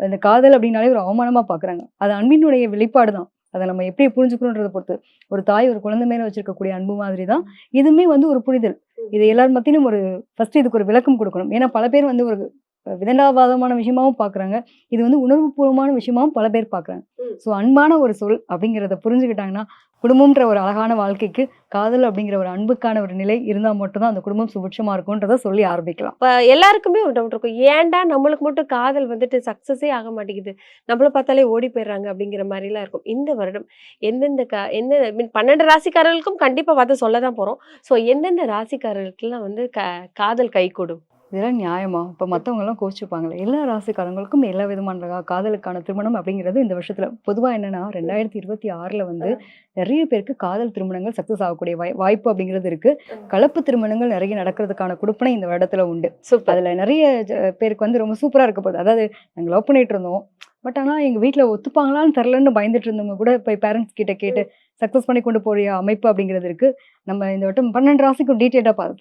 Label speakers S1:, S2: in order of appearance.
S1: இந்த காதல் அப்படின்னாலே ஒரு அவமானமா பார்க்குறாங்க. அது அன்பினுடைய வெளிப்பாடு தான். அத நம்ம எப்படி புரிஞ்சுக்கணுன்றத பொறுத்து. ஒரு தாய் ஒரு குழந்தை மேல வச்சிருக்கக்கூடிய அன்பு மாதிரி தான். இதுவுமே வந்து ஒரு புரிதல். இது எல்லார் மத்தியிலும் ஃபர்ஸ்ட் இதுக்கு ஒரு விளக்கம் குடுக்கணும். ஏன்னா பல பேர் வந்து ஒரு விதண்டாவாதமான விஷயமாவும் பார்க்குறாங்க. இது வந்து உணர்வுபூர்வமான விஷயமாவும் பல பேர் பார்க்குறாங்க. ஸோ அன்பான ஒரு சொல் அப்படிங்கிறத புரிஞ்சுக்கிட்டாங்கன்னா, குடும்பம்ன்ற ஒரு அழகான வாழ்க்கைக்கு காதல் அப்படிங்கிற ஒரு அன்புக்கான ஒரு நிலை இருந்தா மட்டும் தான் அந்த குடும்பம் சுபிட்சமா இருக்கும்ன்றத சொல்லி ஆரம்பிக்கலாம்.
S2: இப்ப எல்லாருக்குமே ஒரு டவுட் இருக்கும். ஏன்டா நம்மளுக்கு மட்டும் காதல் வந்துட்டு சக்சஸே ஆக மாட்டேங்குது. நம்மள பார்த்தாலே ஓடி போயிடுறாங்க அப்படிங்கிற மாரிலாம் இருக்கும். இந்த வருடம் எந்தெந்த எந்த ஐ மீன் 12 ராசிக்காரர்களுக்கும் கண்டிப்பா பார்த்து சொல்ல தான் போறோம். ஸோ எந்தெந்த ராசிக்காரர்களுக்கெல்லாம் வந்து காதல் கைகூடும்?
S1: இதெல்லாம் நியாயமா? இப்ப மத்தவங்கலாம் கோவிச்சுப்பாங்களே! எல்லா ராசிக்காரங்களுக்கும் எல்லா விதமான காதலுக்கான திருமணம் அப்படிங்கிறது இந்த வருஷத்துல பொதுவா என்னன்னா, 2026ல வந்து நெறைய பேருக்கு காதல் திருமணங்கள் சக்சஸ் ஆகக்கூடிய வாய்ப்பு அப்படிங்கிறது இருக்கு. கலப்பு திருமணங்கள் நெறைய நடக்கிறதுக்கான குடுப்பினை இந்த வருடத்துல உண்டு.
S2: சூப்பர்.
S1: அதுல நெறைய பேருக்கு வந்து ரொம்ப சூப்பரா இருக்க போகுது. அதாவது நாங்க லவ் பண்ணிட்டு இருந்தோம். பட் ஆனா எங்க வீட்ல ஒத்துப்பாங்களான்னு தெரியலன்னு பயந்துட்டு இருந்தவங்க கூட போய் பேரண்ட்ஸ் கிட்ட கேட்டு சக்சஸ் பண்ணி கொண்டு போற அமைப்பு அப்படிங்கிறது இருக்கு. நம்ம இந்த வட்டம் 12 ராசிக்கும் டீட்டெயிலா பார்க்கலாம்.